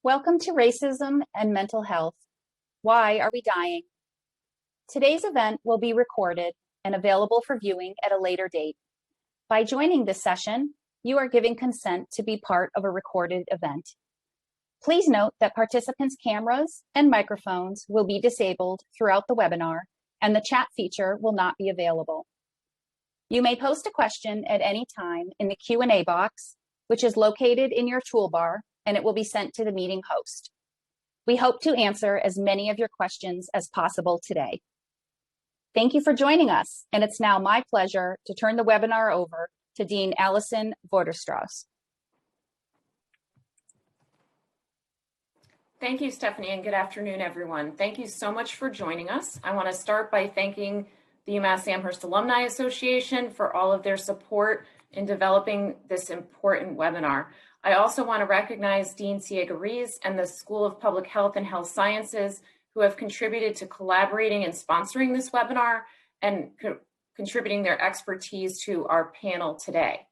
Welcome to Racism and Mental Health. Why are we dying? Today's event will be recorded and available for viewing at a later date. By joining this session, you are giving consent to be part of a recorded event. Please note that participants' cameras and microphones will be disabled throughout the webinar, and the chat feature will not be available. You may post a question at any time in the Q&A box, which is located in your toolbar, and it will be sent to the meeting host. We hope to answer as many of your questions as possible today. Thank you for joining us, and it's now my pleasure to turn the webinar over to Dean Alison Vorderstrass. Thank you, Stephanie, and good afternoon, everyone. Thank you so much for joining us. I want to start by thanking the UMass Amherst Alumni Association for all of their support in developing this important webinar. I also want to recognize Dean Ziegenbein and the School of Public Health and Health Sciences who have contributed to collaborating and sponsoring this webinar and contributing their expertise to our panel today.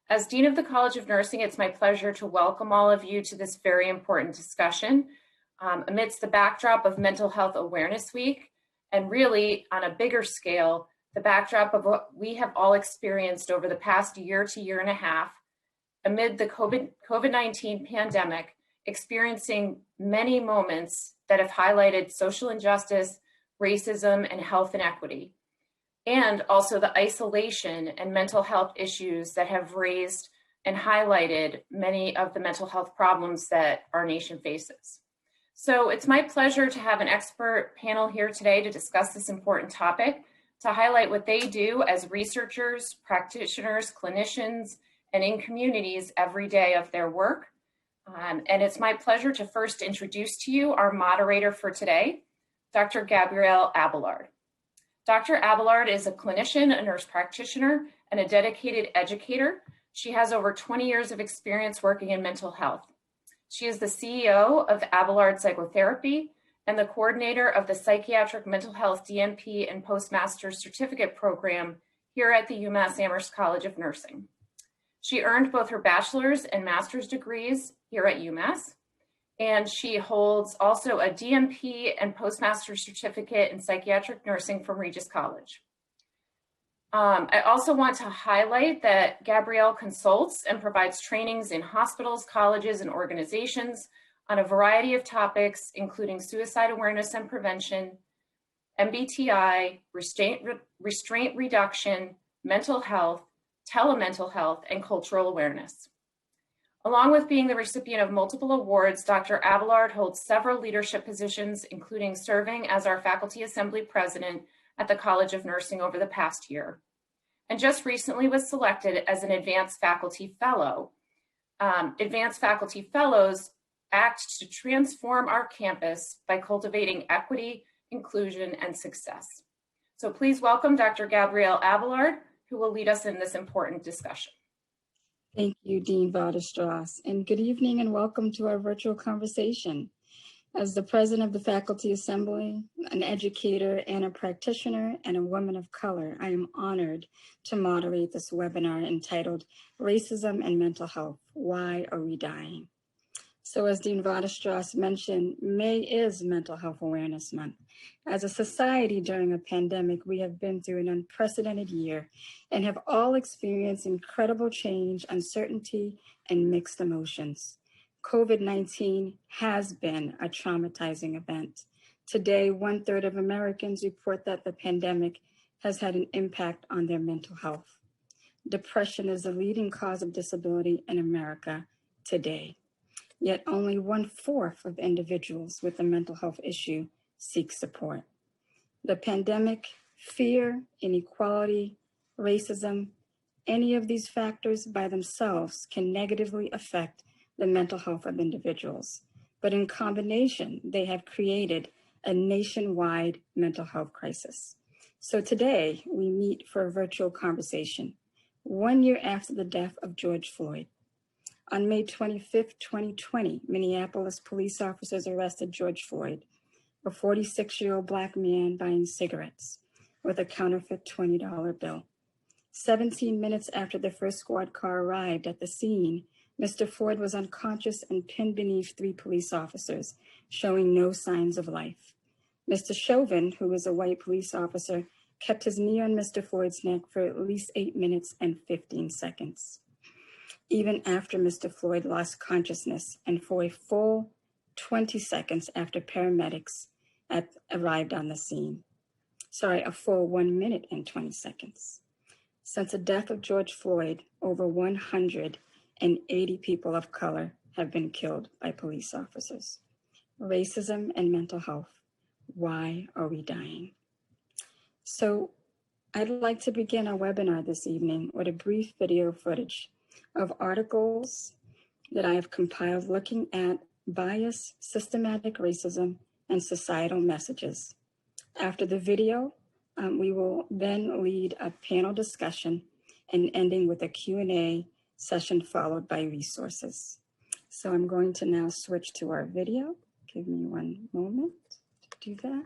As Dean of the College of Nursing, it's my pleasure to welcome all of you to this very important discussion amidst the backdrop of Mental Health Awareness Week, and really on a bigger scale, the backdrop of what we have all experienced over the past year to year and a half amid the COVID-19 pandemic, experiencing many moments that have highlighted social injustice, racism, and health inequity, and also the isolation and mental health issues that have raised and highlighted many of the mental health problems that our nation faces. So it's my pleasure to have an expert panel here today to discuss this important topic, to highlight what they do as researchers, practitioners, clinicians, and in communities every day of their work. And it's my pleasure to first introduce to you our moderator for today, Dr. Gabrielle Abelard. Dr. Abelard is a clinician, a nurse practitioner, and a dedicated educator. She has over 20 years of experience working in mental health. She is the CEO of Abelard Psychotherapy and the coordinator of the Psychiatric Mental Health DNP and Postmaster's Certificate Program here at the UMass Amherst College of Nursing. She earned both her bachelor's and master's degrees here at UMass, and she holds also a DNP and Postmaster's Certificate in Psychiatric Nursing from Regis College. I also want to highlight that Gabrielle consults and provides trainings in hospitals, colleges, and organizations on a variety of topics, including suicide awareness and prevention, MBTI, restraint reduction, mental health, telemental health, and cultural awareness. Along with being the recipient of multiple awards, Dr. Abelard holds several leadership positions, including serving as our faculty assembly president at the College of Nursing over the past year, and just recently was selected as an advanced faculty fellow. Advanced faculty fellows act to transform our campus by cultivating equity, inclusion, and success. So please welcome Dr. Gabrielle Abelard, who will lead us in this important discussion. Thank you, Dean Vorderstrass, and good evening and welcome to our virtual conversation. As the president of the Faculty Assembly, an educator and a practitioner, and a woman of color, I am honored to moderate this webinar entitled Racism and Mental Health, Why Are We Dying? So as Dean Vorderstrass mentioned, May is Mental Health Awareness Month. As a society during a pandemic, we have been through an unprecedented year and have all experienced incredible change, uncertainty, and mixed emotions. COVID-19 has been a traumatizing event. Today, 1/3 of Americans report that the pandemic has had an impact on their mental health. Depression is the leading cause of disability in America today. Yet only 1/4 of individuals with a mental health issue seek support. The pandemic, fear, inequality, racism, any of these factors by themselves can negatively affect the mental health of individuals. But in combination, they have created a nationwide mental health crisis. So today we meet for a virtual conversation, 1 year after the death of George Floyd. On May 25th, 2020, Minneapolis police officers arrested George Floyd, a 46-year-old Black man buying cigarettes with a counterfeit $20 bill. 17 minutes after the first squad car arrived at the scene, Mr. Floyd was unconscious and pinned beneath 3 police officers, showing no signs of life. Mr. Chauvin, who was a white police officer, kept his knee on Mr. Floyd's neck for at least 8 minutes and 15 seconds. Even after Mr. Floyd lost consciousness and for a full 20 seconds after paramedics arrived on the scene. A full 1 minute and 20 seconds. Since the death of George Floyd, over 180 people of color have been killed by police officers. Racism and mental health. Why are we dying? So I'd like to begin our webinar this evening with a brief video footage of articles that I have compiled looking at bias, systematic racism, and societal messages. After the video, we will then lead a panel discussion and ending with a Q&A session followed by resources. So I'm going to now switch to our video. Give me one moment to do that.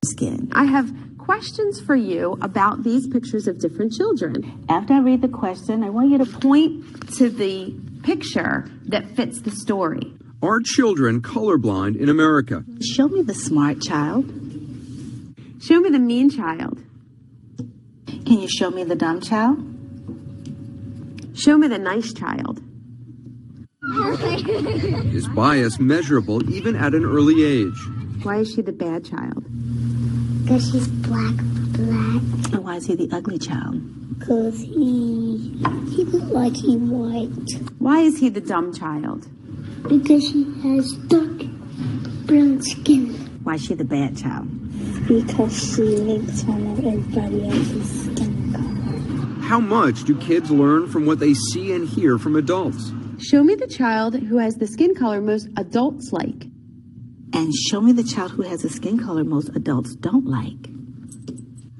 Skin. I have questions for you about these pictures of different children. After I read the question, I want you to Point to the picture that fits the story. Are children colorblind in America? show me the smart child. Show me the mean child. Can you show me the dumb child? Show me the nice child. Is bias measurable even at an early age? Why is she the bad child? Because she's black. And why is he the ugly child? Because he looks like he's white. Why is he the dumb child? Because he has dark brown skin. Why is she the bad child? Because she makes fun of everybody else's skin color. How much do kids learn from what they see and hear from adults? Show me the child who has the skin color most adults like. And show me the child who has a skin color most adults don't like.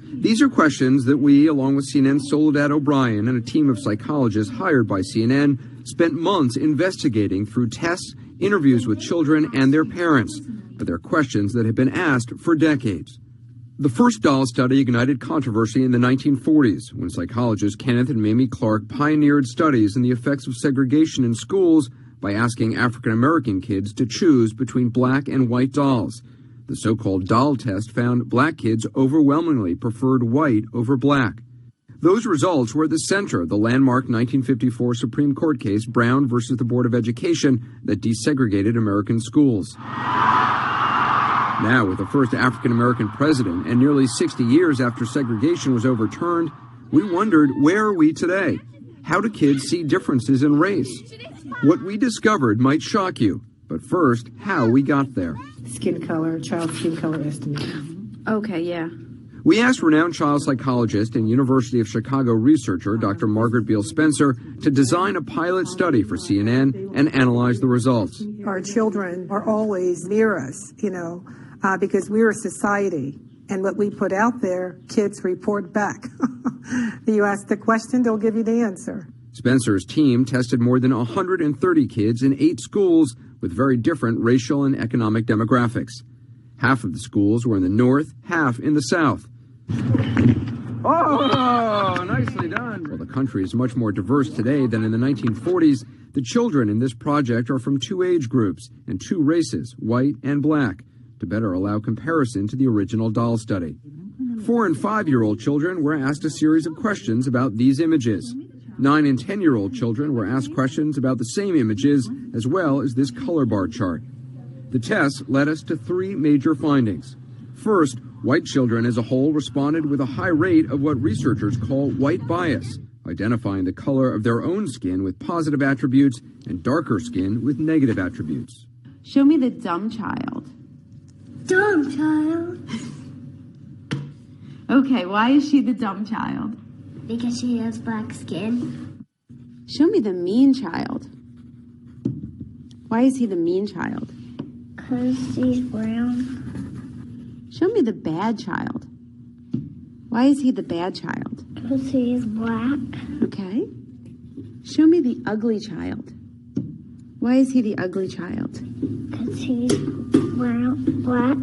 These are questions that we, along with CNN's Soledad O'Brien and a team of psychologists hired by CNN, spent months investigating through tests, interviews with children and their parents. But they're questions that have been asked for decades. The first doll study ignited controversy in the 1940s when psychologists Kenneth and Mamie Clark pioneered studies in the effects of segregation in schools by asking African-American kids to choose between black and white dolls. The so-called doll test found black kids overwhelmingly preferred white over black. Those results were at the center of the landmark 1954 Supreme Court case Brown versus the Board of Education that desegregated American schools. Now, with the first African-American president and nearly 60 years after segregation was overturned, we wondered, where are we today? How do kids see differences in race? What we discovered might shock you, but first, how we got there. Skin color, child skin color estimate. Okay, yeah. We asked renowned child psychologist and University of Chicago researcher Dr. Margaret Beal Spencer to design a pilot study for CNN and analyze the results. Our children are always near us, because we're a society. And what we put out there, kids report back. You ask the question, they'll give you the answer. Spencer's team tested more than 130 kids in 8 schools with very different racial and economic demographics. Half of the schools were in the north, half in the south. Oh, nicely done. While the country is much more diverse today than in the 1940s, the children in this project are from 2 age groups and 2 races, white and black, to better allow comparison to the original doll study. 4- and 5-year-old children were asked a series of questions about these images. 9- and 10-year-old children were asked questions about the same images, as well as this color bar chart. The tests led us to 3 major findings. First, white children as a whole responded with a high rate of what researchers call white bias, identifying the color of their own skin with positive attributes and darker skin with negative attributes. Show me the dumb child. Dumb child. Okay, why is she the dumb child? Because she has black skin. Show me the mean child. Why is he the mean child? Because she's brown. Show me the bad child. Why is he the bad child? Because he is black. Okay. Show me the ugly child. Why is he the ugly child? Because he's brown, black.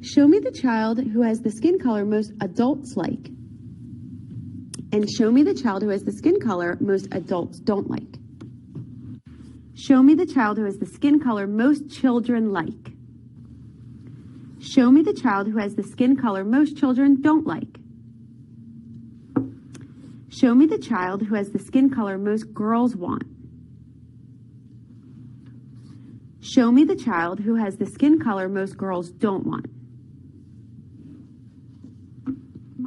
Show me the child who has the skin color most adults like. And show me the child who has the skin color most adults don't like. Show me the child who has the skin color most children like. Show me the child who has the skin color most children don't like. Show me the child who has the skin color most girls want. Show me the child who has the skin color most girls don't want.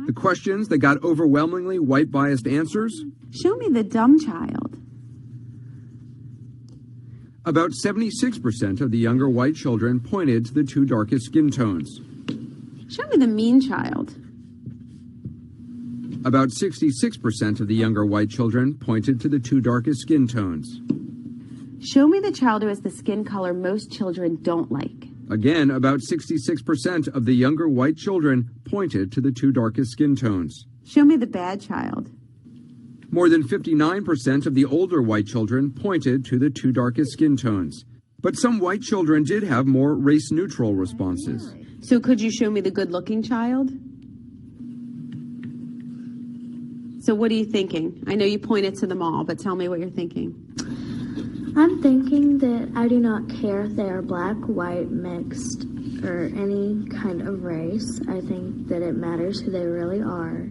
The questions that got overwhelmingly white biased answers? Show me the dumb child. About 76% of the younger white children pointed to the two darkest skin tones. Show me the mean child. About 66% of the younger white children pointed to the two darkest skin tones. Show me the child who has the skin color most children don't like. Again, about 66% of the younger white children pointed to the two darkest skin tones. Show me the bad child. More than 59% of the older white children pointed to the two darkest skin tones. But some white children did have more race-neutral responses. So could you show me the good-looking child? So what are you thinking? I know you pointed to them all, but tell me what you're thinking. I'm thinking that I do not care if they are black, white, mixed, or any kind of race. I think that it matters who they really are.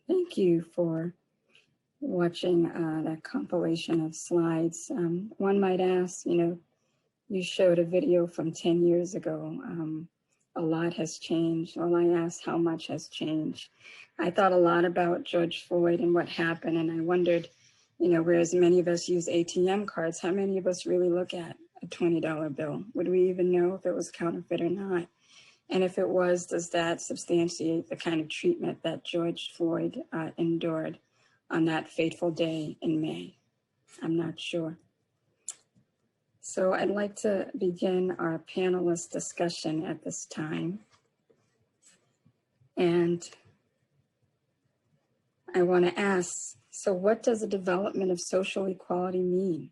Thank you for watching that compilation of slides. One might ask, you showed a video from 10 years ago. A lot has changed. Well, I asked how much has changed. I thought a lot about George Floyd and what happened, and I wondered, whereas many of us use ATM cards, how many of us really look at a $20 bill? Would we even know if it was counterfeit or not? And if it was, does that substantiate the kind of treatment that George Floyd endured on that fateful day in May? I'm not sure. So I'd like to begin our panelist discussion at this time. And I want to ask So what does the development of social equality mean?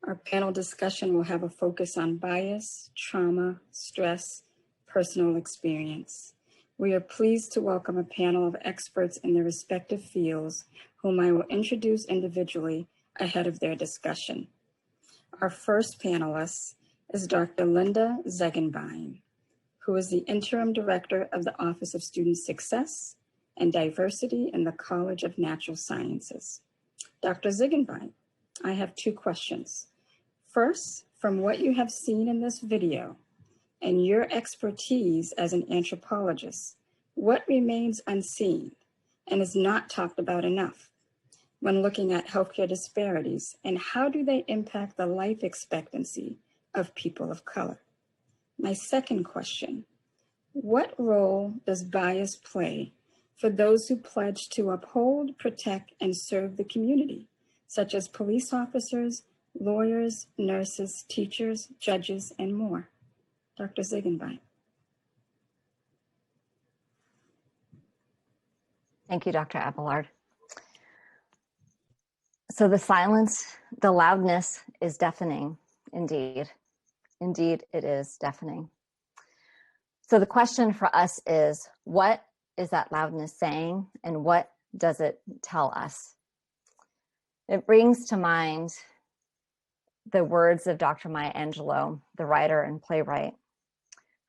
Our panel discussion will have a focus on bias, trauma, stress, personal experience. We are pleased to welcome a panel of experts in their respective fields, whom I will introduce individually ahead of their discussion. Our first panelist is Dr. Linda Ziegenbein, who is the Interim Director of the Office of Student Success and Diversity in the College of Natural Sciences. Dr. Ziegenbein, I have two questions. First, from what you have seen in this video and your expertise as an anthropologist, what remains unseen and is not talked about enough when looking at healthcare disparities, and how do they impact the life expectancy of people of color? My second question, what role does bias play for those who pledge to uphold, protect, and serve the community, such as police officers, lawyers, nurses, teachers, judges, and more? Dr. Ziegenbein. Thank you, Dr. Abelard. So the silence, the loudness is deafening, indeed. Indeed, it is deafening. So the question for us is, what is that loudness saying, and what does it tell us? It brings to mind the words of Dr. Maya Angelou, the writer and playwright,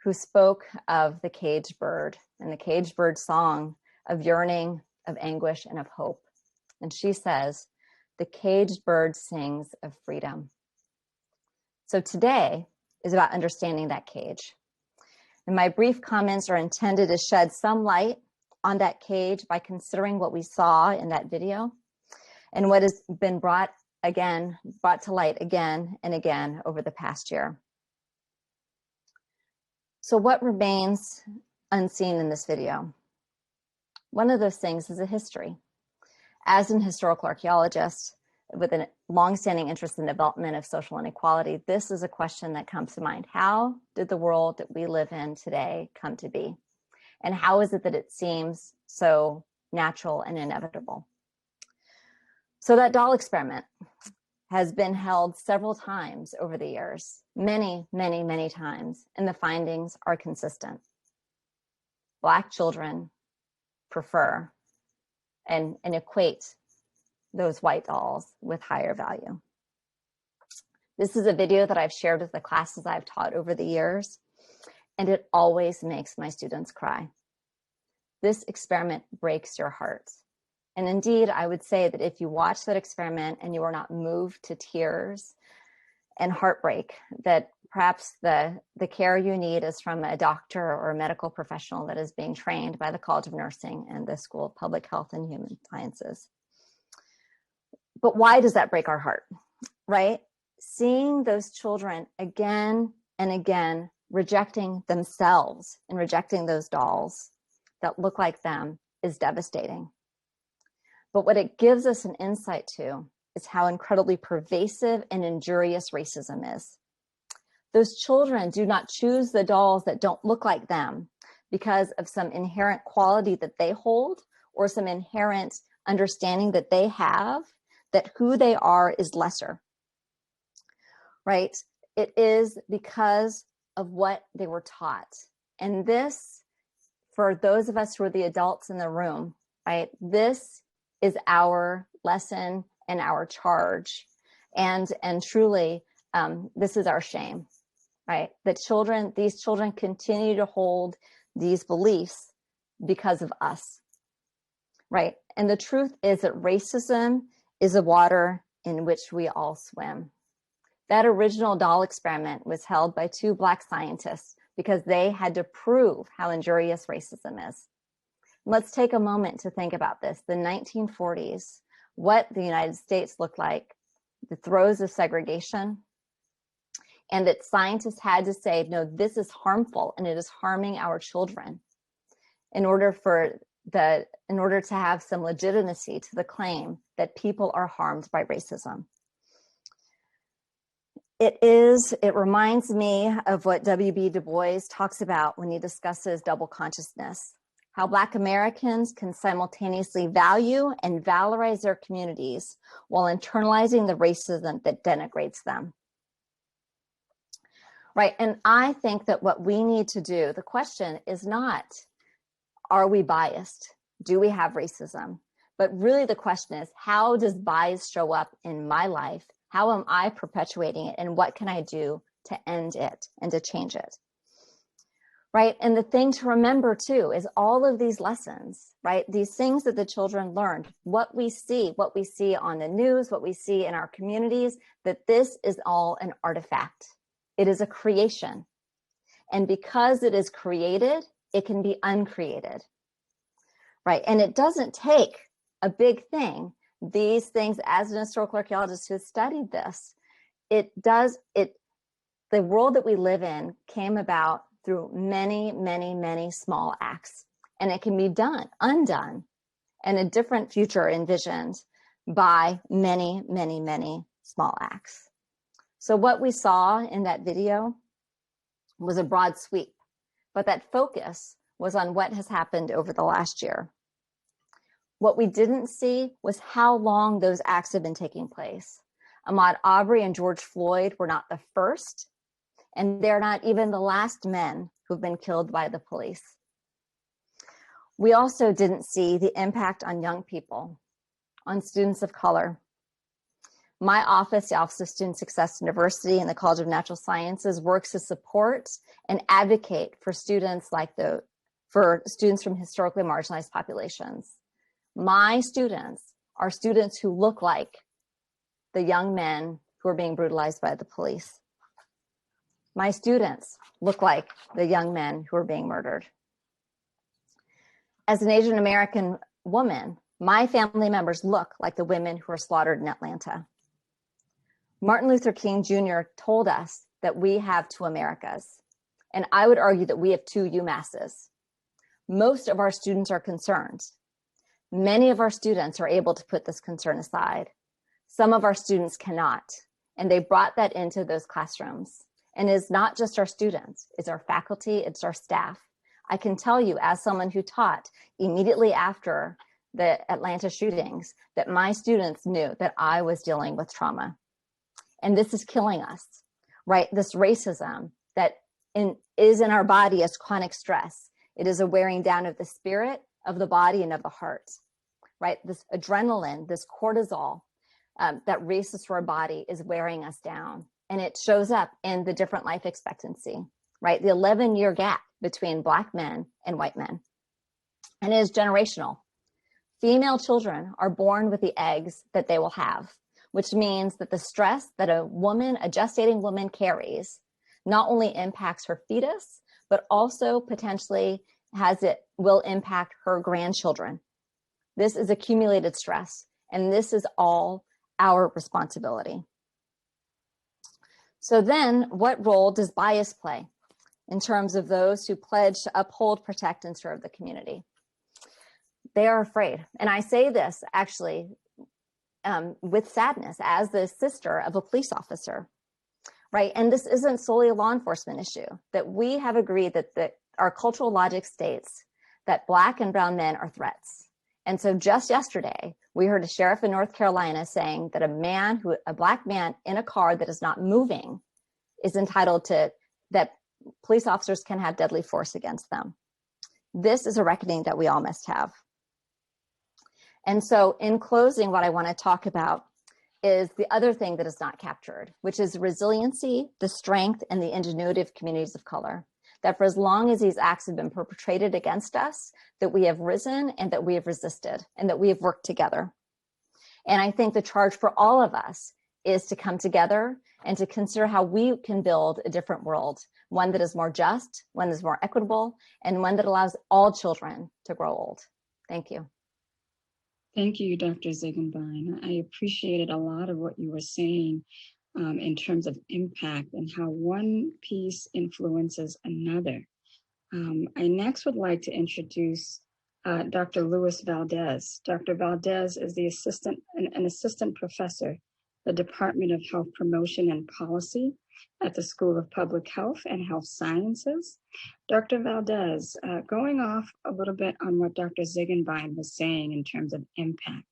who spoke of the caged bird and the caged bird song of yearning, of anguish, and of hope. And she says, the caged bird sings of freedom. So today is about understanding that cage. And my brief comments are intended to shed some light on that cage by considering what we saw in that video and what has been brought to light again and again over the past year. So what remains unseen in this video? One of those things is a history. As an historical archaeologist with a longstanding interest in the development of social inequality, this is a question that comes to mind. How did the world that we live in today come to be? And how is it that it seems so natural and inevitable? So that doll experiment has been held several times over the years, many, many, many times, and the findings are consistent. Black children prefer and equate those white dolls with higher value. This is a video that I've shared with the classes I've taught over the years, and it always makes my students cry. This experiment breaks your heart. And indeed, I would say that if you watch that experiment and you are not moved to tears and heartbreak, that perhaps the care you need is from a doctor or a medical professional that is being trained by the College of Nursing and the School of Public Health and Human Sciences. But why does that break our heart, right? Seeing those children again and again rejecting themselves and rejecting those dolls that look like them is devastating. But what it gives us an insight to is how incredibly pervasive and injurious racism is. Those children do not choose the dolls that don't look like them because of some inherent quality that they hold or some inherent understanding that they have that who they are is lesser, right? It is because of what they were taught. And this, for those of us who are the adults in the room, right, this is our lesson and our charge. And truly, this is our shame, right? That these children continue to hold these beliefs because of us, right? And the truth is that racism is a water in which we all swim. That original doll experiment was held by two Black scientists because they had to prove how injurious racism is. Let's take a moment to think about this. The 1940s, what the United States looked like, the throes of segregation, and that scientists had to say, no, this is harmful and it is harming our children in order to have some legitimacy to the claim that people are harmed by racism. It reminds me of what W.B. Du Bois talks about when he discusses double consciousness, how Black Americans can simultaneously value and valorize their communities while internalizing the racism that denigrates them. Right, and I think that what we need to do, the question is not, are we biased? Do we have racism? But really the question is, how does bias show up in my life? How am I perpetuating it? And what can I do to end it and to change it? Right, and the thing to remember too is all of these lessons, right? These things that the children learned, what we see on the news, what we see in our communities, that this is all an artifact. It is a creation. And because it is created, it can be uncreated, right? And it doesn't take a big thing. These things, as an historical archaeologist who has studied this, the world that we live in came about through many, many, many small acts. And it can be undone, and a different future envisioned by many, many, many small acts. So what we saw in that video was a broad sweep, but that focus was on what has happened over the last year. What we didn't see was how long those acts have been taking place. Ahmaud Arbery and George Floyd were not the first, and they're not even the last men who've been killed by the police. We also didn't see the impact on young people, on students of color. My office, the Office of Student Success and Diversity in the College of Natural Sciences, works to support and advocate for students from historically marginalized populations. My students are students who look like the young men who are being brutalized by the police. My students look like the young men who are being murdered. As an Asian American woman, my family members look like the women who are slaughtered in Atlanta. Martin Luther King Jr. told us that we have two Americas, and I would argue that we have two UMasses. Most of our students are concerned. Many of our students are able to put this concern aside. Some of our students cannot, and they brought that into those classrooms. And it's not just our students, it's our faculty, it's our staff. I can tell you, as someone who taught immediately after the Atlanta shootings, that my students knew that I was dealing with trauma. And this is killing us, right? This racism that is in our body as chronic stress. It is a wearing down of the spirit, of the body, and of the heart, right? This adrenaline, this cortisol that races through our body is wearing us down. And it shows up in the different life expectancy, right? The 11-year gap between Black men and white men. And it is generational. Female children are born with the eggs that they will have, which means that the stress that a gestating woman carries not only impacts her fetus, but also potentially will impact her grandchildren. This is accumulated stress, and this is all our responsibility. So then, what role does bias play in terms of those who pledge to uphold, protect, and serve the community? They are afraid. And I say this actually with sadness as the sister of a police officer, right? And this isn't solely a law enforcement issue, that we have agreed that our cultural logic states that Black and brown men are threats. And so just yesterday, we heard a sheriff in North Carolina saying that a Black man in a car that is not moving is entitled to, that police officers can have deadly force against them. This is a reckoning that we all must have. And so in closing, what I want to talk about is the other thing that is not captured, which is resiliency, the strength, and the ingenuity of communities of color. That for as long as these acts have been perpetrated against us, that we have risen and that we have resisted and that we have worked together. And I think the charge for all of us is to come together and to consider how we can build a different world, one that is more just, one that is more equitable, and one that allows all children to grow old. Thank you. Thank you, Dr. Ziegenbein. I appreciated a lot of what you were saying in terms of impact and how one piece influences another. I next would like to introduce Dr. Luis Valdez. Dr. Valdez is an assistant professor the Department of Health Promotion and Policy at the School of Public Health and Health Sciences. Dr. Valdez, going off a little bit on what Dr. Ziegenbein was saying in terms of impact,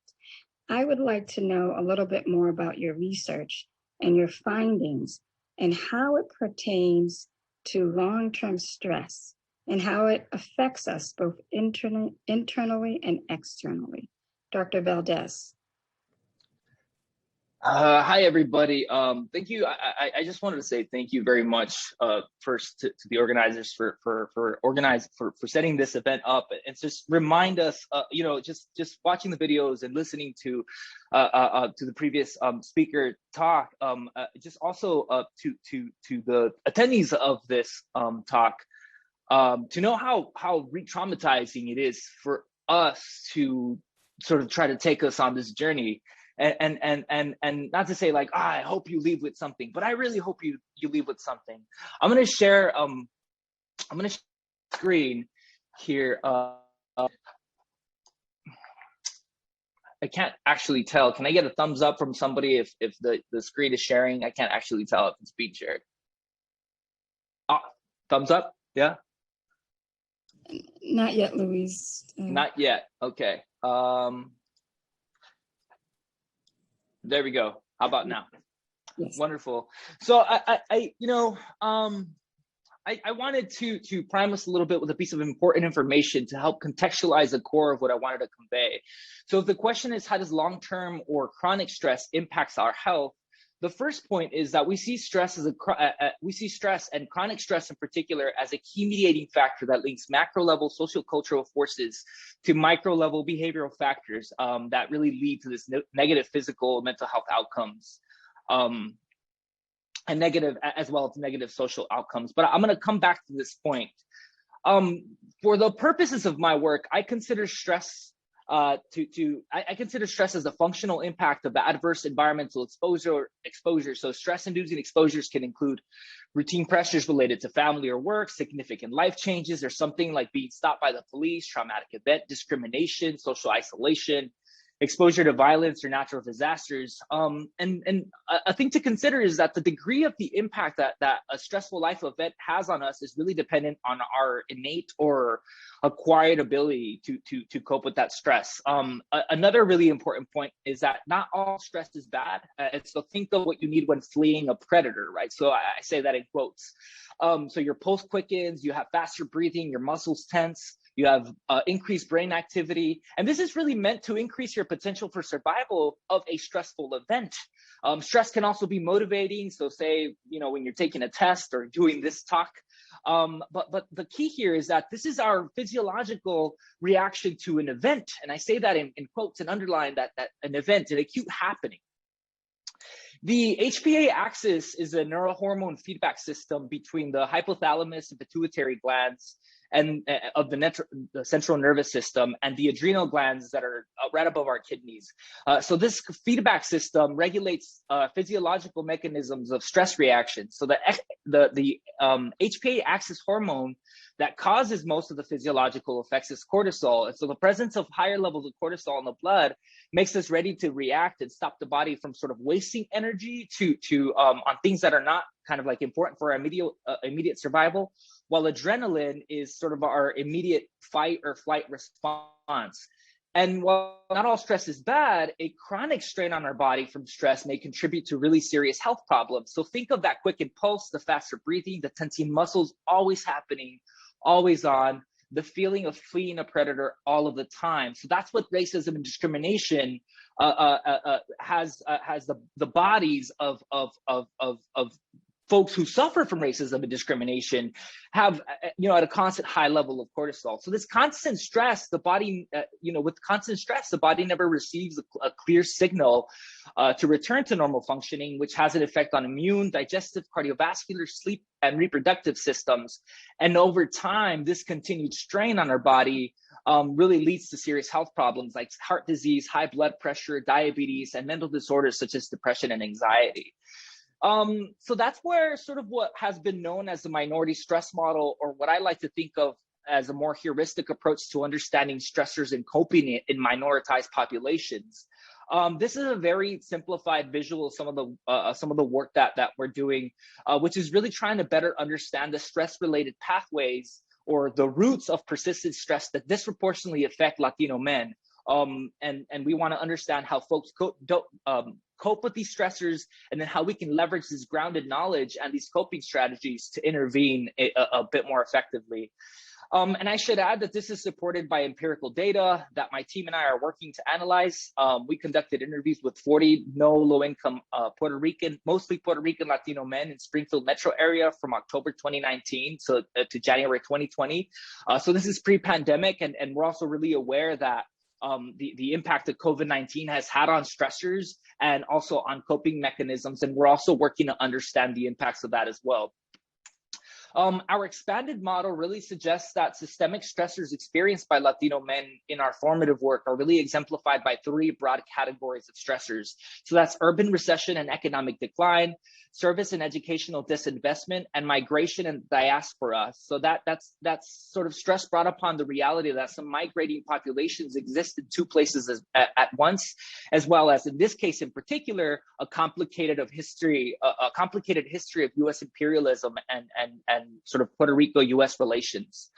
I would like to know a little bit more about your research and your findings and how it pertains to long-term stress and how it affects us both internally and externally. Dr. Valdez. Hi, everybody. Thank you. I just wanted to say thank you very much first to the organizers for setting this event up, and just remind us, just watching the videos and listening to the previous speaker talk, just also to the attendees of this talk, to know how re-traumatizing it is for us to sort of try to take us on this journey. And not to say like, I hope you leave with something, but I really hope you leave with something. I'm gonna share screen here. I can't actually tell. Can I get a thumbs up from somebody if the screen is sharing? I can't actually tell if it's being shared. Thumbs up, yeah? Not yet, Louise. Not yet, okay. There we go. How about now? Yes. Wonderful. So I wanted to prime us a little bit with a piece of important information to help contextualize the core of what I wanted to convey. So if the question is, how does long-term or chronic stress impacts our health? The first point is that we see stress and chronic stress in particular as a key mediating factor that links macro level social cultural forces to micro level behavioral factors that really lead to this negative physical and mental health outcomes, and negative as well as negative social outcomes. But I'm going to come back to this point. For the purposes of my work, I consider stress I consider stress as a functional impact of the adverse environmental exposure. So stress-inducing exposures can include routine pressures related to family or work, significant life changes, or something like being stopped by the police, traumatic event, discrimination, social isolation, exposure to violence or natural disasters. And a thing to consider is that the degree of the impact that a stressful life event has on us is really dependent on our innate or acquired ability to cope with that stress. Another really important point is that not all stress is bad. And so think of what you need when fleeing a predator, right? So I say that in quotes. So your pulse quickens, you have faster breathing, your muscles tense, you have increased brain activity, and this is really meant to increase your potential for survival of a stressful event. Stress can also be motivating, so say, when you're taking a test or doing this talk, but the key here is that this is our physiological reaction to an event, and I say that in quotes and underline that an event, an acute happening. The HPA axis is a neurohormone feedback system between the hypothalamus and pituitary glands and of the central nervous system and the adrenal glands that are right above our kidneys. So this feedback system regulates physiological mechanisms of stress reaction. So the HPA axis hormone that causes most of the physiological effects is cortisol. And so the presence of higher levels of cortisol in the blood makes us ready to react and stop the body from sort of wasting energy on things that are not kind of like important for our immediate survival, while adrenaline is sort of our immediate fight or flight response. And while not all stress is bad, a chronic strain on our body from stress may contribute to really serious health problems. So think of that quickened pulse, the faster breathing, the tensing muscles always happening, always on, the feeling of fleeing a predator all of the time. So that's what racism and discrimination has the bodies of folks who suffer from racism and discrimination have, at a constant high level of cortisol. So this constant stress, the body, with constant stress, the body never receives a clear signal to return to normal functioning, which has an effect on immune, digestive, cardiovascular, sleep, and reproductive systems. And over time, this continued strain on our body really leads to serious health problems like heart disease, high blood pressure, diabetes, and mental disorders such as depression and anxiety. So that's where sort of what has been known as the minority stress model, or what I like to think of as a more heuristic approach to understanding stressors and coping in minoritized populations. This is a very simplified visual of some of the work that we're doing, which is really trying to better understand the stress-related pathways or the roots of persistent stress that disproportionately affect Latino men. And we want to understand how folks cope with these stressors, and then how we can leverage this grounded knowledge and these coping strategies to intervene a bit more effectively. And I should add that this is supported by empirical data that my team and I are working to analyze. We conducted interviews with 40 low-income mostly Puerto Rican Latino men in Springfield metro area from October 2019 to January 2020. So this is pre-pandemic, and we're also really aware that the impact that COVID-19 has had on stressors and also on coping mechanisms, and we're also working to understand the impacts of that as well. Our expanded model really suggests that systemic stressors experienced by Latino men in our formative work are really exemplified by three broad categories of stressors. So that's urban recession and economic decline, service and educational disinvestment, and migration and diaspora. So that's sort of stress brought upon the reality that some migrating populations exist in two places at once, as well as, in this case in particular, a complicated history of U.S. imperialism and sort of Puerto Rico-U.S. relations.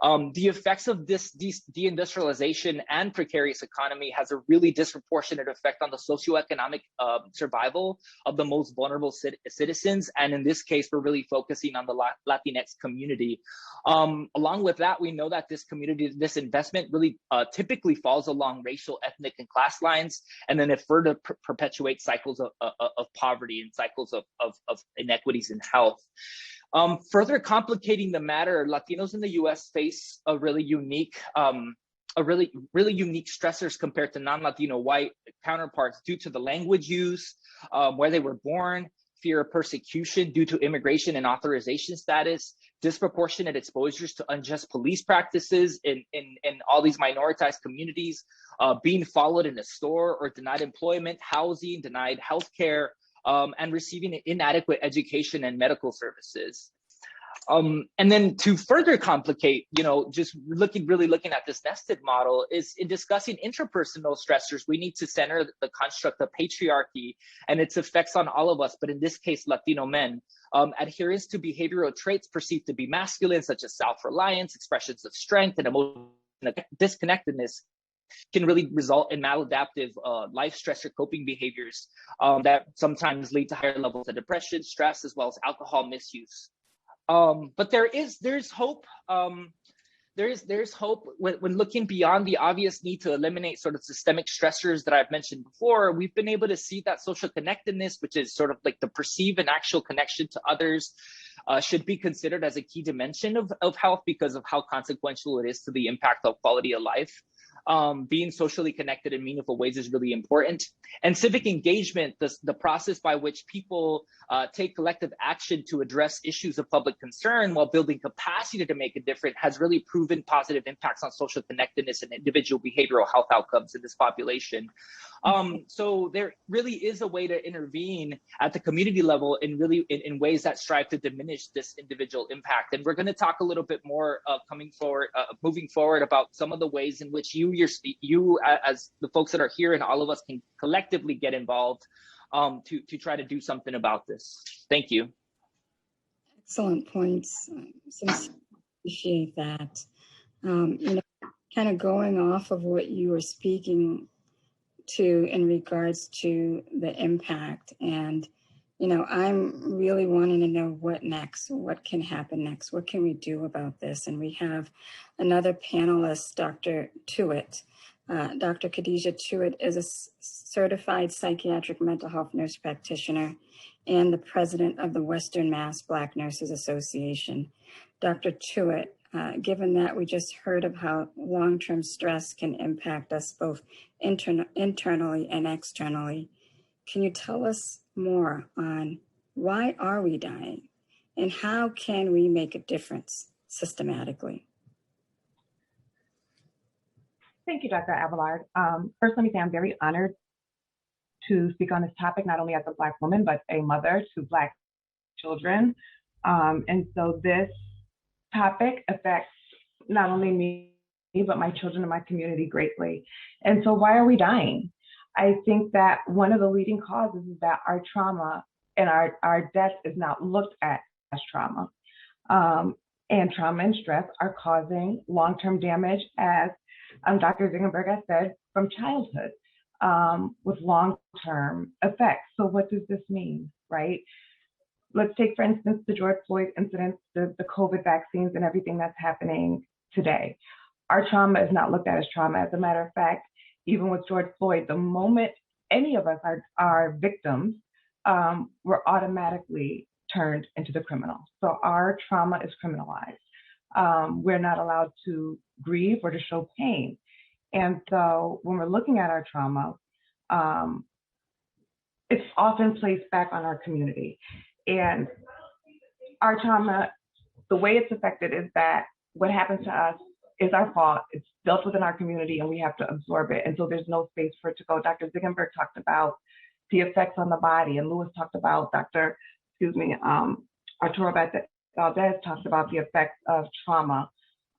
The effects of this deindustrialization and precarious economy has a really disproportionate effect on the socioeconomic survival of the most vulnerable citizens. And in this case, we're really focusing on the Latinx community. Along with that, we know that this investment really typically falls along racial, ethnic, and class lines, and then it further perpetuates cycles of poverty and cycles of inequities in health. Further complicating the matter, Latinos in the U.S. face a really unique stressors compared to non-Latino white counterparts due to the language use, where they were born, fear of persecution due to immigration and authorization status, disproportionate exposures to unjust police practices in all these minoritized communities, being followed in a store or denied employment, housing, denied healthcare, and receiving inadequate education and medical services. And then to further complicate, just really looking at this nested model is in discussing interpersonal stressors, we need to center the construct of patriarchy and its effects on all of us, but in this case, Latino men. Adherence to behavioral traits perceived to be masculine, such as self-reliance, expressions of strength, and emotional disconnectedness, can really result in maladaptive life stressor coping behaviors that sometimes lead to higher levels of depression, stress, as well as alcohol misuse. But there's hope. There's hope when looking beyond the obvious need to eliminate sort of systemic stressors that I've mentioned before. We've been able to see that social connectedness, which is sort of like the perceived and actual connection to others, should be considered as a key dimension of health because of how consequential it is to the impact of quality of life. Being socially connected in meaningful ways is really important. And civic engagement, the process by which people take collective action to address issues of public concern while building capacity to make a difference, has really proven positive impacts on social connectedness and individual behavioral health outcomes in this population. So there really is a way to intervene at the community level in ways that strive to diminish this individual impact. And we're going to talk a little bit more moving forward about some of the ways in which you as the folks that are here and all of us can collectively get involved to try to do something about this. Thank you. Excellent points. Appreciate that. Kind of going off of what you were speaking to in regards to the impact, and I'm really wanting to know what next, what can happen next, what can we do about this? And we have another panelist, Dr. Tuitt. Dr. Khadija Tuitt is a certified psychiatric mental health nurse practitioner and the president of the Western Mass Black Nurses Association. Dr. Tuitt, given that we just heard of how long-term stress can impact us both internally and externally, can you tell us more on why are we dying and how can we make a difference systematically? Thank you, Dr. Abelard. First, let me say I'm very honored to speak on this topic, not only as a Black woman, but a mother to Black children. And so this topic affects not only me, but my children and my community greatly. And so why are we dying? I think that one of the leading causes is that our trauma and our death is not looked at as trauma. And trauma and stress are causing long-term damage, as Dr. Ziegenbein has said, from childhood, with long-term effects. So what does this mean, right? Let's take, for instance, the George Floyd incident, the COVID vaccines and everything that's happening today. Our trauma is not looked at as trauma. As a matter of fact, even with George Floyd, the moment any of us are victims, we're automatically turned into the criminal. So our trauma is criminalized. We're not allowed to grieve or to show pain. And so when we're looking at our trauma, it's often placed back on our community. And our trauma, the way it's affected is that what happens to us is our fault. It's dealt with in our community and we have to absorb it. And so there's no space for it to go. Dr. Ziegenbein talked about the effects on the body, and Lewis talked about, Arturo Valdez talked about the effects of trauma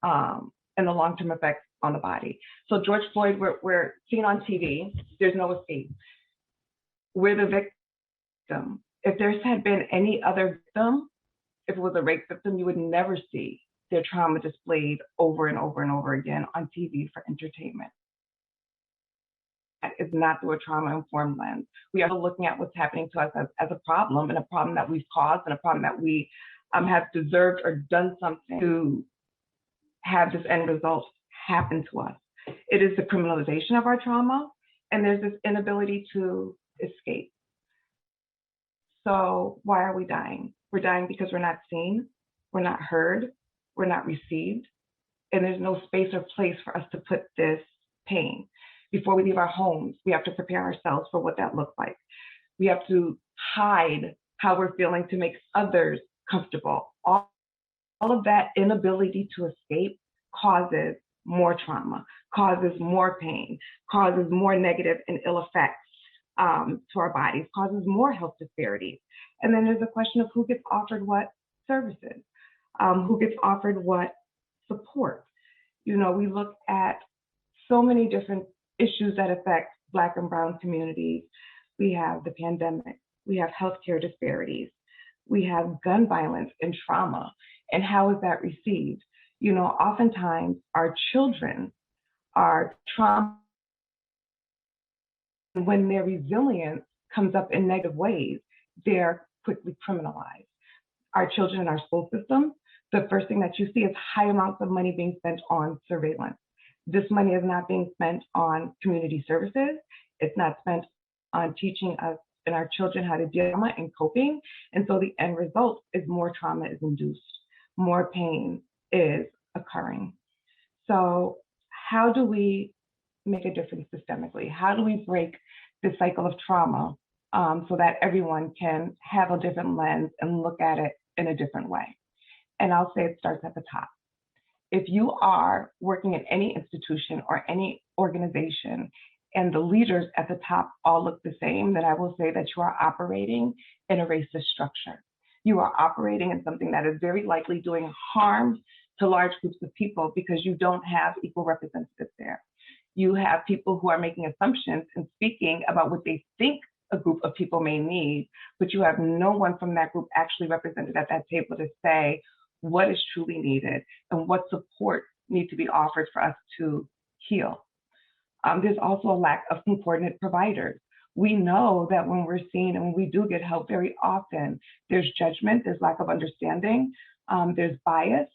and the long-term effects on the body. So George Floyd, we're seen on TV, there's no escape. We're the victim. If there had been any other victim, if it was a rape victim, you would never see their trauma displayed over and over and over again on TV for entertainment. That is not through a trauma-informed lens. We are looking at what's happening to us as a problem, and a problem that we've caused, and a problem that we have deserved or done something to have this end result happen to us. It is the criminalization of our trauma, and there's this inability to escape. So why are we dying? We're dying because we're not seen, we're not heard, we're not received, and there's no space or place for us to put this pain. Before we leave our homes, we have to prepare ourselves for what that looks like. We have to hide how we're feeling to make others comfortable. All of that inability to escape causes more trauma, causes more pain, causes more negative and ill effects to our bodies, causes more health disparities. And then there's a question of who gets offered what services, who gets offered what support. You know, we look at so many different issues that affect Black and Brown communities. We have the pandemic, we have healthcare disparities, we have gun violence and trauma, and how is that received? You know, oftentimes our children are trauma when their resilience comes up in negative ways, they're quickly criminalized. Our children in our school system, the first thing that you see is high amounts of money being spent on surveillance. This money is not being spent on community services. It's not spent on teaching us and our children how to deal with trauma and coping. And so the end result is more trauma is induced, more pain is occurring. So how do we make a difference systemically? How do we break this cycle of trauma so that everyone can have a different lens and look at it in a different way? And I'll say it starts at the top. If you are working in any institution or any organization and the leaders at the top all look the same, then I will say that you are operating in a racist structure. You are operating in something that is very likely doing harm to large groups of people because you don't have equal representatives there. You have people who are making assumptions and speaking about what they think a group of people may need, but you have no one from that group actually represented at that table to say what is truly needed and what support need to be offered for us to heal. There's also a lack of coordinated providers. We know that when we're seen and when we do get help, very often there's judgment, there's lack of understanding, there's bias.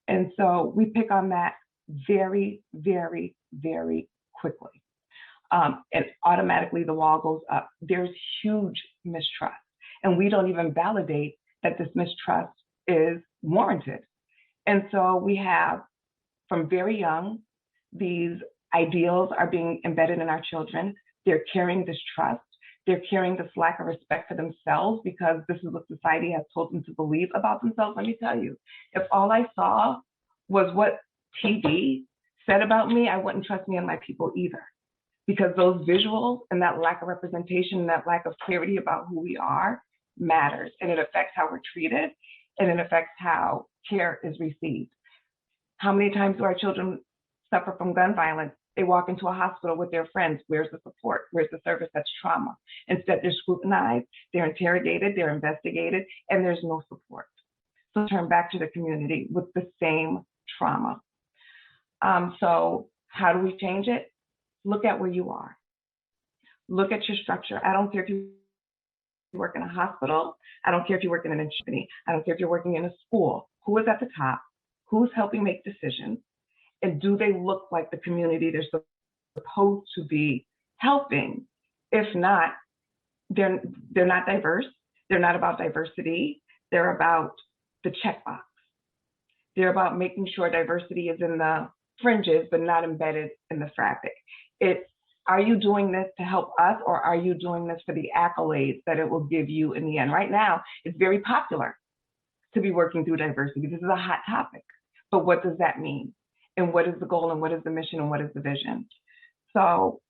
And so we pick on that very, very, very quickly. And automatically the wall goes up. There's huge mistrust. And we don't even validate that this mistrust is warranted. And so we have, from very young, these ideals are being embedded in our children. They're carrying this trust. They're carrying this lack of respect for themselves because this is what society has told them to believe about themselves. Let me tell you, if all I saw was what TV said about me, I wouldn't trust me and my people either. Because those visuals and that lack of representation and that lack of clarity about who we are matters. And it affects how we're treated, and it affects how care is received. How many times do our children suffer from gun violence They walk into a hospital with their friends. Where's the support? Where's the service? That's trauma. Instead, they're scrutinized, they're interrogated, they're investigated, and there's no support. So turn back to the community with the same trauma. So how do we change it? Look at where you are. Look at your structure. I don't care if you work in a hospital. I don't care if you work in an insurance company. I don't care if you're working in a school. Who is at the top? Who's helping make decisions? And do they look like the community they're supposed to be helping? If not, they're not diverse. They're not about diversity. They're about the checkbox. They're about making sure diversity is in the fringes, but not embedded in the fabric. Are you doing this to help us, or are you doing this for the accolades that it will give you in the end? Right now, it's very popular to be working through diversity. This is a hot topic, but what does that mean? And what is the goal, and what is the mission, and what is the vision? So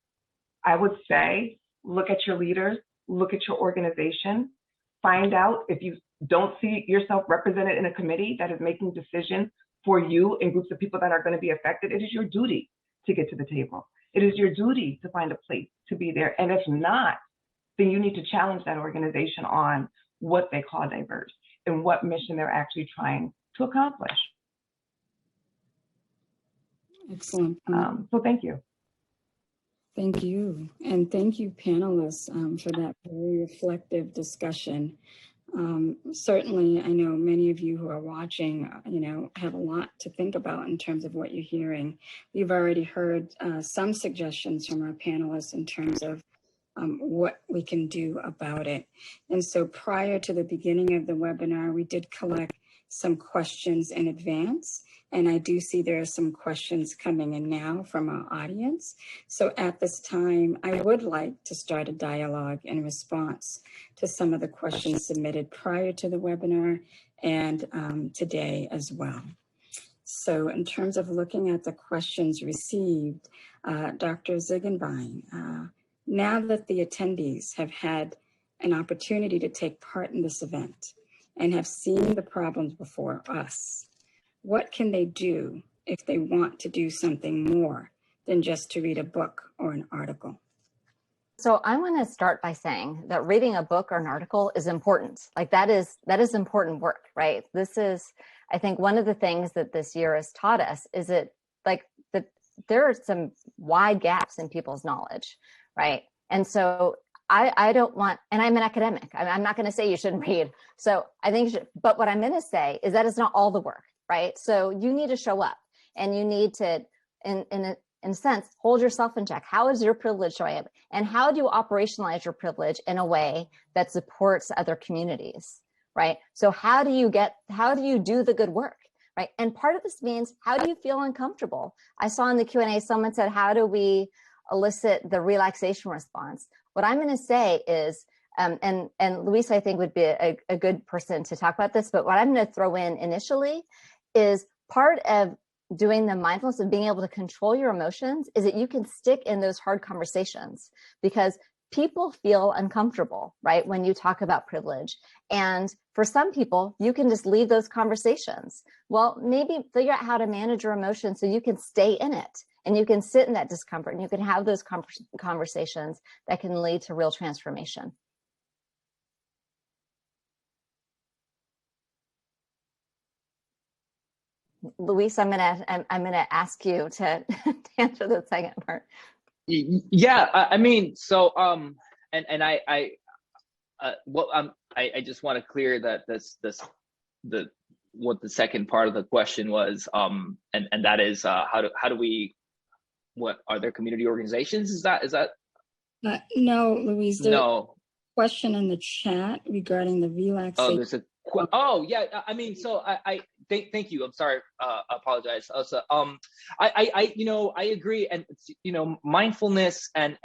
I would say, look at your leaders, look at your organization, find out if you don't see yourself represented in a committee that is making decisions for you and groups of people that are going to be affected. It is your duty to get to the table. It is your duty to find a place to be there. And if not, then you need to challenge that organization on what they call diverse and what mission they're actually trying to accomplish. Excellent. So thank you. Thank you. And thank you, panelists, for that very reflective discussion. Certainly, I know many of you who are watching, have a lot to think about in terms of what you're hearing. We've already heard some suggestions from our panelists in terms of what we can do about it. And so prior to the beginning of the webinar, we did collect some questions in advance. And I do see there are some questions coming in now from our audience. So at this time, I would like to start a dialogue in response to some of the questions submitted prior to the webinar and today as well. So in terms of looking at the questions received, Dr. Ziegenbein, now that the attendees have had an opportunity to take part in this event and have seen the problems before us, what can they do if they want to do something more than just to read a book or an article? So I want to start by saying that reading a book or an article is important. Like that is important work, right? This is, I think, one of the things that this year has taught us is that there are some wide gaps in people's knowledge, right? And so I don't want, and I'm an academic. I'm not going to say you shouldn't read. So I think you should, but what I'm going to say is that it's not all the work, right? So you need to show up and you need to, in a sense, hold yourself in check. How is your privilege showing up? And how do you operationalize your privilege in a way that supports other communities, right? So how do you do the good work, right? And part of this means, how do you feel uncomfortable? I saw in the Q&A, someone said, how do we elicit the relaxation response? What I'm going to say is, and Luis, I think, would be a good person to talk about this, but what I'm going to throw in initially is part of doing the mindfulness of being able to control your emotions is that you can stick in those hard conversations because people feel uncomfortable, right? When you talk about privilege. And for some people, you can just leave those conversations. Well, maybe figure out how to manage your emotions so you can stay in it and you can sit in that discomfort and you can have those conversations that can lead to real transformation. Luis, I'm gonna ask you to answer the second part. Yeah, I mean, so I just want to clear that what the second part of the question was, and that is how do we, what are there community organizations? Is that? No, Luis. No. Question in the chat regarding the relaxation. Oh yeah, I mean, so I thank you. I'm sorry, apologize. Also, I agree, and mindfulness and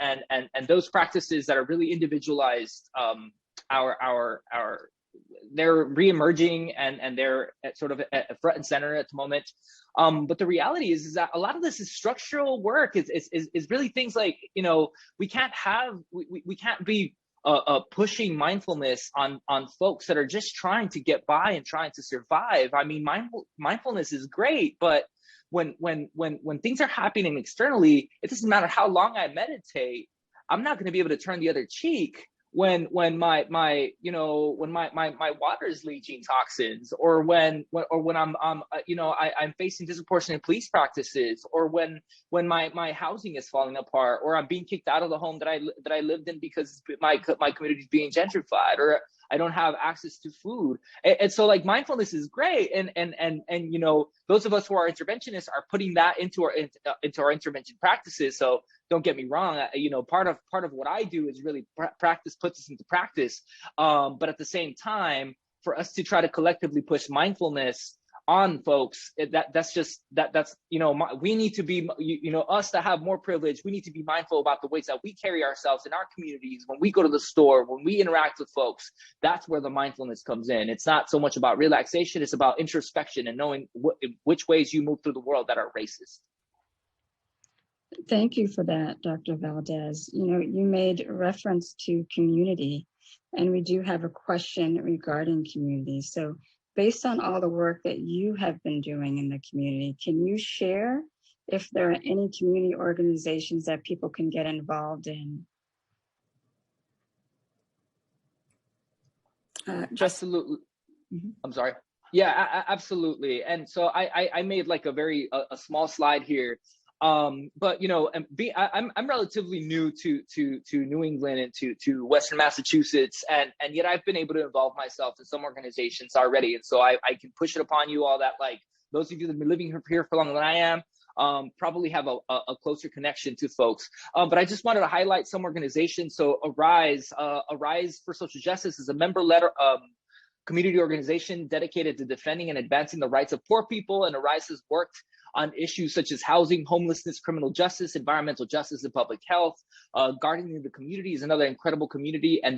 those practices that are really individualized, they're reemerging and they're sort of at front and center at the moment. But the reality is that a lot of this is structural work. Is really things like we can't be pushing mindfulness on folks that are just trying to get by and trying to survive. I mean, mindfulness is great, but when things are happening externally, it doesn't matter how long I meditate, I'm not going to be able to turn the other cheek when my water is leaching toxins, or when I'm facing disproportionate police practices, or when my housing is falling apart, or I'm being kicked out of the home that I lived in because my community is being gentrified, or I don't have access to food. And so like mindfulness is great, and those of us who are interventionists are putting that into our intervention practices. So don't get me wrong, part of what I do is really practice puts us into practice. But at the same time, for us to try to collectively push mindfulness on folks, we need to be, us that have more privilege, we need to be mindful about the ways that we carry ourselves in our communities, when we go to the store, when we interact with folks. That's where the mindfulness comes in. It's not so much about relaxation, it's about introspection and knowing which ways you move through the world that are racist. Thank you for that, Dr. Valdez. You made reference to community, and we do have a question regarding community. So based on all the work that you have been doing in the community, can you share if there are any community organizations that people can get involved in? Absolutely. Mm-hmm. I'm sorry. Yeah, absolutely. And so I made like a small slide here. But I'm relatively new to New England and to Western Massachusetts, and yet I've been able to involve myself in some organizations already, and so I can push it upon you all that, like, those of you that have been living here for longer than I am probably have a closer connection to folks. But I just wanted to highlight some organizations. So Arise for Social Justice is a member-led community organization dedicated to defending and advancing the rights of poor people, and Arise has worked on issues such as housing, homelessness, criminal justice, environmental justice, and public health. Gardening the Community is another incredible community, and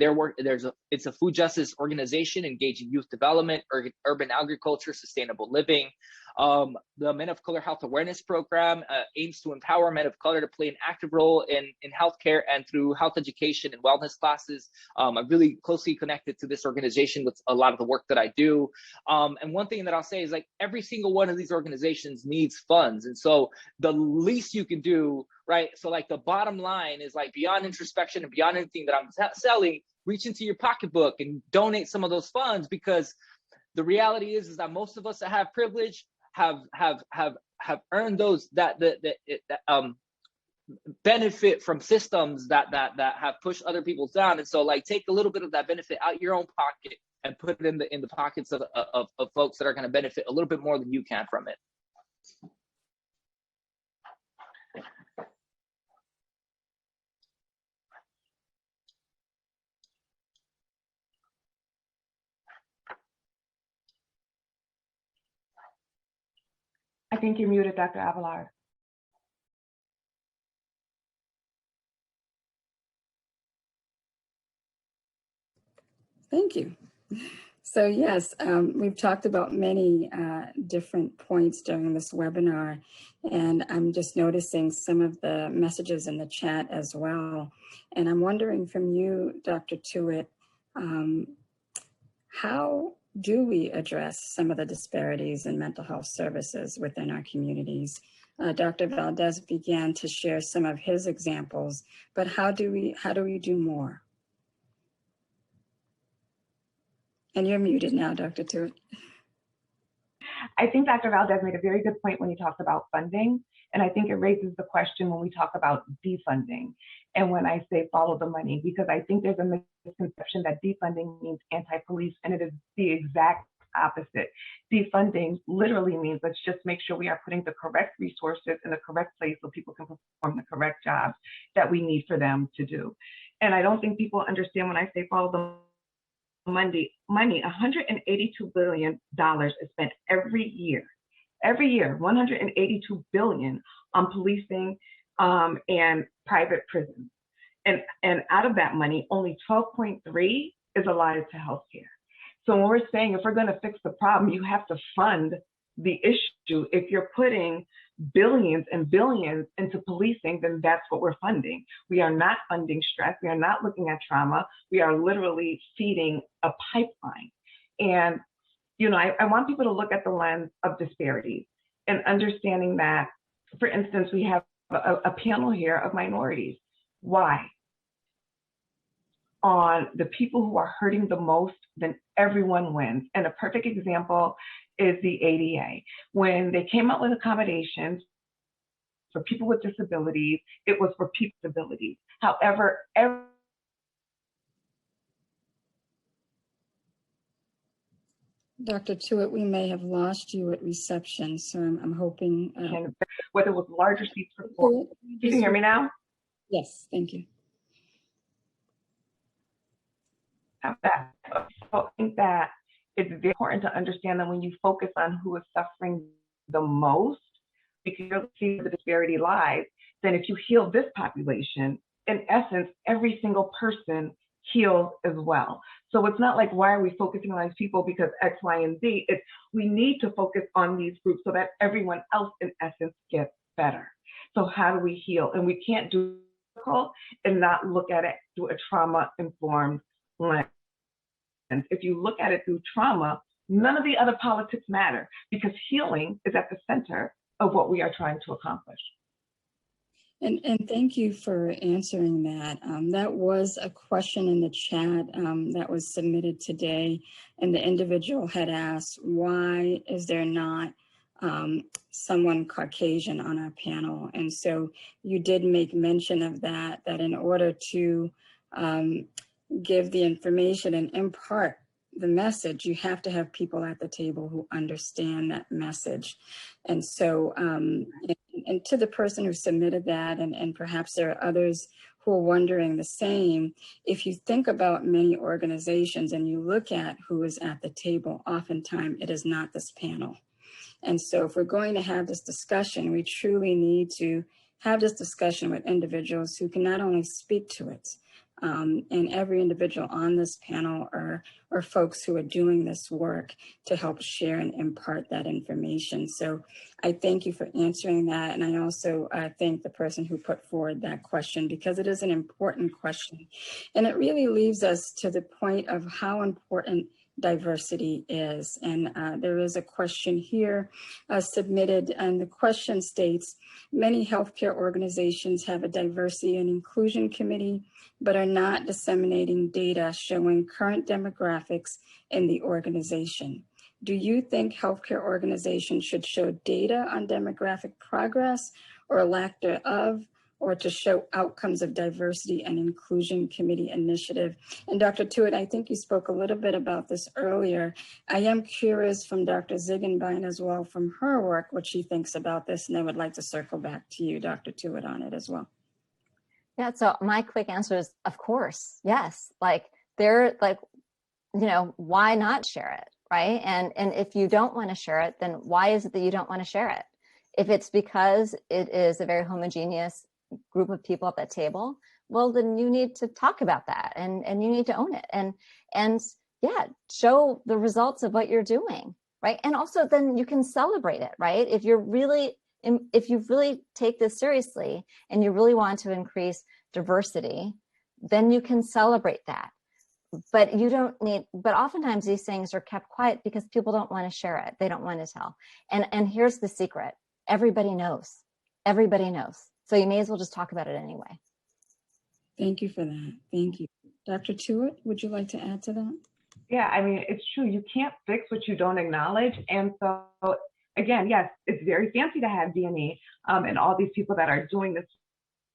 it's a food justice organization engaging youth development, urban agriculture, sustainable living. The Men of Color Health Awareness Program aims to empower men of color to play an active role in healthcare and through health education and wellness classes. I'm really closely connected to this organization with a lot of the work that I do. And one thing that I'll say is, like, every single one of these organizations needs funds. And so the least you can do, right? So like the bottom line is, like, beyond introspection and beyond anything that I'm selling, reach into your pocketbook and donate some of those funds, because the reality is that most of us that have privilege have earned those that benefit from systems that have pushed other people down. And so, like, take a little bit of that benefit out your own pocket and put it in the pockets of folks that are going to benefit a little bit more than you can from it. I think you're muted, Dr. Abelard. Thank you. So yes, we've talked about many different points during this webinar, and I'm just noticing some of the messages in the chat as well. And I'm wondering from you, Dr. Tuitt, how do we address some of the disparities in mental health services within our communities? Dr. Valdez began to share some of his examples, but how do we do more? And you're muted now, Dr. Tuitt. I think Dr. Valdez made a very good point when he talked about funding. And I think it raises the question when we talk about defunding. And when I say follow the money, because I think there's a misconception that defunding means anti-police, and it is the exact opposite. Defunding literally means let's just make sure we are putting the correct resources in the correct place so people can perform the correct jobs that we need for them to do. And I don't think people understand when I say follow the money, $182 billion is spent every year, 182 billion on policing and private prisons. And out of that money, only 12.3 is allotted to healthcare. So when we're saying if we're going to fix the problem, you have to fund the issue. If you're putting billions and billions into policing, then that's what we're funding. We are not funding stress. We are not looking at trauma. We are literally feeding a pipeline. And, I want people to look at the lens of disparities. and understanding that, for instance, we have a panel here of minorities. Why? On the people who are hurting the most, then everyone wins. And a perfect example is the ADA. When they came up with accommodations for people with disabilities, it was for people with disabilities. However, Dr. Tuitt, we may have lost you at reception, so I'm hoping. Whether it was larger seats for, you can hear me now? Yes, thank you. So I think that it's very important to understand that when you focus on who is suffering the most, because you see the disparity lies, then if you heal this population, in essence, every single person heals as well. So it's not like, why are we focusing on these people because X, Y, and Z? It's we need to focus on these groups so that everyone else, in essence, gets better. So how do we heal? And we can't do it and not look at it through a trauma-informed lens. If you look at it through trauma, none of the other politics matter because healing is at the center of what we are trying to accomplish. And thank you for answering that. That was a question in the chat that was submitted today, and the individual had asked, why is there not someone Caucasian on our panel? And so you did make mention of that in order to give the information and impart the message, you have to have people at the table who understand that message. And so, and to the person who submitted that, and perhaps there are others who are wondering the same, if you think about many organizations and you look at who is at the table, oftentimes it is not this panel. And so if we're going to have this discussion, we truly need to have this discussion with individuals who can not only speak to it, and every individual on this panel are folks who are doing this work to help share and impart that information. So I thank you for answering that. And I also thank the person who put forward that question because it is an important question. And it really leaves us to the point of how important diversity is. And there is a question here submitted, and the question states, many healthcare organizations have a diversity and inclusion committee, but are not disseminating data showing current demographics in the organization. Do you think healthcare organizations should show data on demographic progress or lack thereof, or to show outcomes of diversity and inclusion committee initiative? And Dr. Tuitt, I think you spoke a little bit about this earlier. I am curious from Dr. Ziegenbein as well, from her work, what she thinks about this, and I would like to circle back to you, Dr. Tuitt, on it as well. Yeah, so my quick answer is, of course, yes. Like, they're like, you know, why not share it, right? And if you don't want to share it, then why is it that you don't want to share it? If it's because it is a very homogeneous group of people at that table, well, then you need to talk about that and you need to own it and yeah, show the results of what you're doing, right? And also then you can celebrate it, right? If you really take this seriously and you really want to increase diversity, then you can celebrate that. But you don't need, but oftentimes these things are kept quiet because people don't want to share it. They don't want to tell. And here's the secret. Everybody knows. Everybody knows. So you may as well just talk about it anyway. Thank you for that. Thank you. Dr. Tuitt, would you like to add to that? Yeah, I mean, it's true. You can't fix what you don't acknowledge. And so, again, yes, it's very fancy to have D&E and all these people that are doing this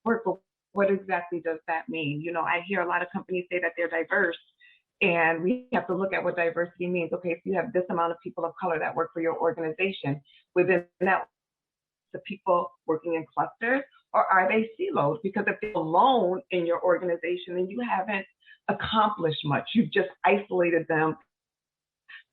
work, but what exactly does that mean? You know, I hear a lot of companies say that they're diverse, and we have to look at what diversity means. Okay, if you have this amount of people of color that work for your organization, within that, the people working in clusters, or are they siloed? Because if they're alone in your organization, then you haven't accomplished much. You've just isolated them,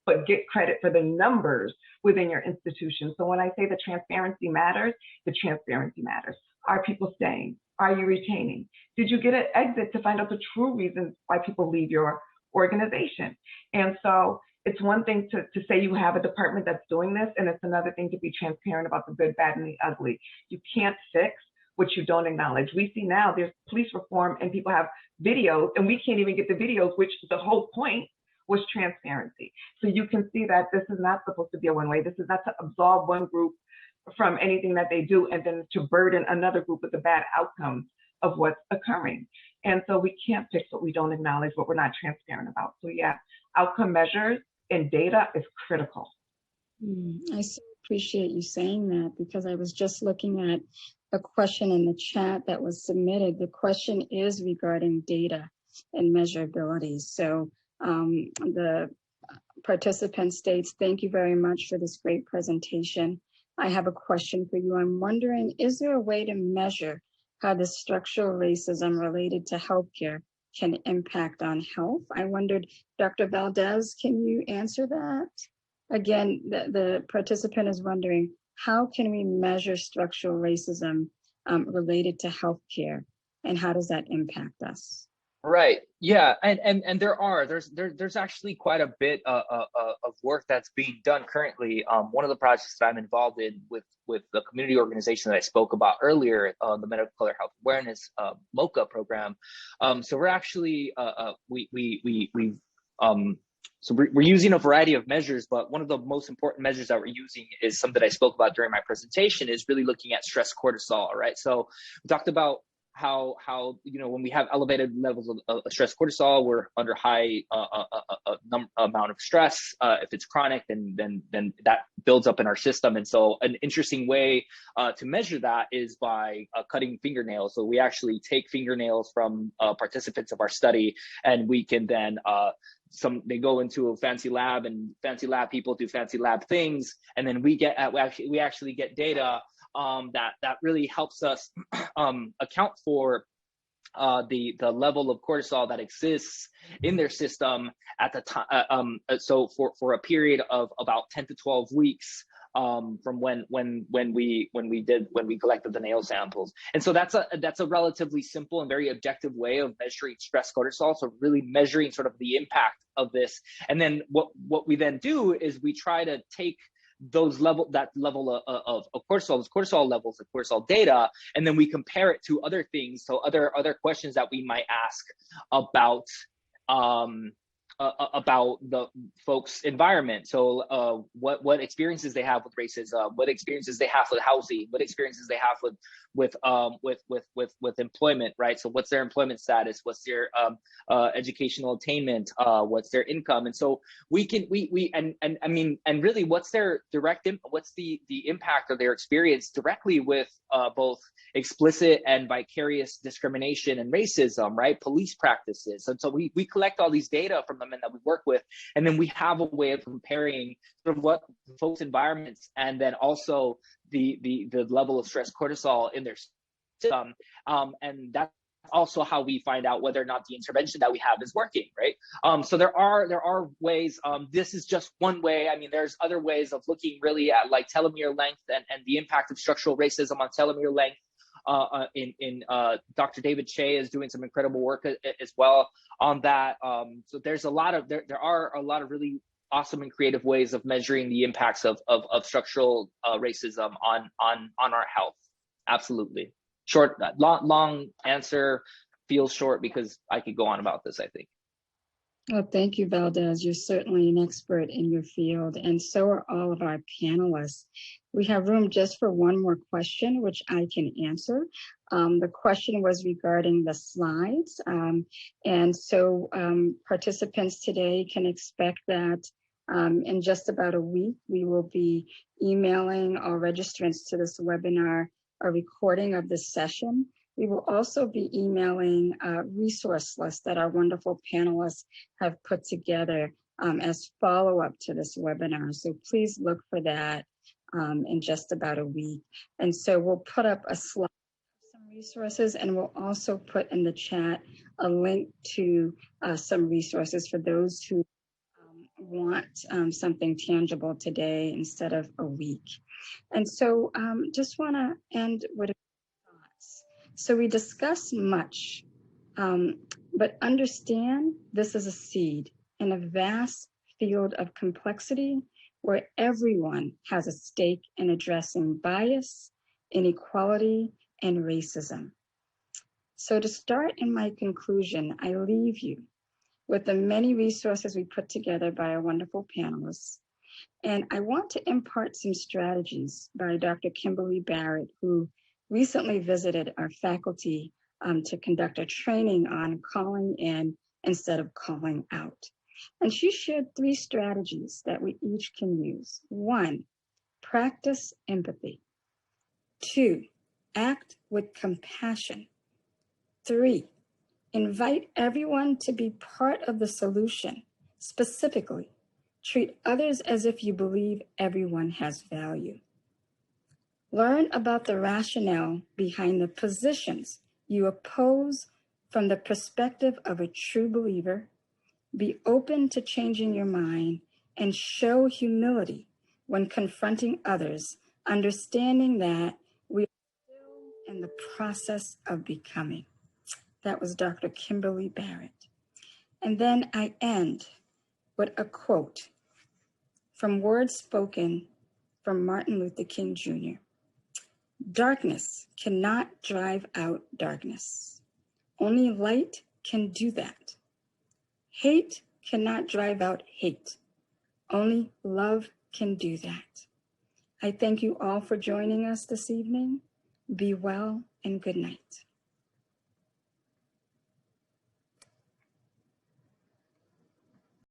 but get credit for the numbers within your institution. So when I say the transparency matters, the transparency matters. Are people staying? Are you retaining? Did you get an exit to find out the true reasons why people leave your organization? And so it's one thing to say you have a department that's doing this, and it's another thing to be transparent about the good, bad, and the ugly. You can't fix what you don't acknowledge. We see now there's police reform and people have videos, and we can't even get the videos, which the whole point was transparency. So you can see that this is not supposed to be a one-way. This is not to absolve one group from anything that they do, and then to burden another group with the bad outcomes of what's occurring. And so we can't fix what we don't acknowledge, what we're not transparent about. So yeah, outcome measures and data is critical. I so appreciate you saying that, because I was just looking at a question in the chat that was submitted. The question is regarding data and measurability. So the participant states, thank you very much for this great presentation. I have a question for you. I'm wondering, is there a way to measure how the structural racism related to healthcare can impact on health? I wondered, Dr. Valdez, can you answer that? Again, the participant is wondering, how can we measure structural racism related to healthcare, and how does that impact us? Right. Yeah. And there's actually quite a bit of work that's being done currently. One of the projects that I'm involved in with the community organization that I spoke about earlier, the Men of Color Health Awareness MOCA program. So we're actually so we're using a variety of measures, but one of the most important measures that we're using is something that I spoke about during my presentation, is really looking at stress cortisol, right? So we talked about how when we have elevated levels of stress cortisol, we're under high amount of stress. If it's chronic, then that builds up in our system. And so an interesting way to measure that is by cutting fingernails. So we actually take fingernails from participants of our study, and we can then they go into a fancy lab, and fancy lab people do fancy lab things, and then we actually get data that really helps us account for the level of cortisol that exists in their system at the time. So for a period of about 10 to 12 weeks from when we collected the nail samples. And so that's a relatively simple and very objective way of measuring stress cortisol. So really measuring sort of the impact of this. And then what we then do is we try to take that level of cortisol, those cortisol levels of cortisol data, and then we compare it to other things. So other questions that we might ask about the folks' environment. So what experiences they have with racism, what experiences they have with housing, what experiences they have with employment, right? So what's their employment status? What's their educational attainment? What's their income? And so really what's their what's the impact of their experience directly with both explicit and vicarious discrimination and racism, right? Police practices. And so we collect all these data from the men that we work with, and then we have a way of comparing sort of what folks' environments, and then also the level of stress cortisol in their system. And that's also how we find out whether or not the intervention that we have is working, right? So there are ways. This is just one way. I mean, there's other ways of looking really at like telomere length and the impact of structural racism on telomere length. Dr. David Shea is doing some incredible work as well on that. So there's there are a lot of really awesome and creative ways of measuring the impacts of structural racism on our health. Absolutely. Long answer feels short because I could go on about this, I think. Well, thank you, Valdez. You're certainly an expert in your field, and so are all of our panelists. We have room just for one more question, which I can answer. The question was regarding the slides. And so participants today can expect that in just about a week, we will be emailing our registrants to this webinar a recording of this session. We will also be emailing a resource list that our wonderful panelists have put together as follow-up to this webinar. So please look for that in just about a week. And so we'll put up a slide of some resources, and we'll also put in the chat a link to some resources for those who want something tangible today instead of a week. And so just want to end with a few thoughts. So we discuss much, but understand this is a seed in a vast field of complexity where everyone has a stake in addressing bias, inequality, and racism. So to start in my conclusion, I leave you with the many resources we put together by our wonderful panelists, And I want to impart some strategies by Dr. Kimberly Barrett, who recently visited our faculty to conduct a training on calling in instead of calling out. And she shared 3 strategies that we each can use. 1, practice empathy. 2, act with compassion. 3, invite everyone to be part of the solution. Specifically, treat others as if you believe everyone has value. Learn about the rationale behind the positions you oppose from the perspective of a true believer. Be open to changing your mind and show humility when confronting others, understanding that we are still in the process of becoming. That was Dr. Kimberly Barrett. And then I end with a quote from words spoken from Martin Luther King Jr. Darkness cannot drive out darkness. Only light can do that. Hate cannot drive out hate. Only love can do that. I thank you all for joining us this evening. Be well and good night.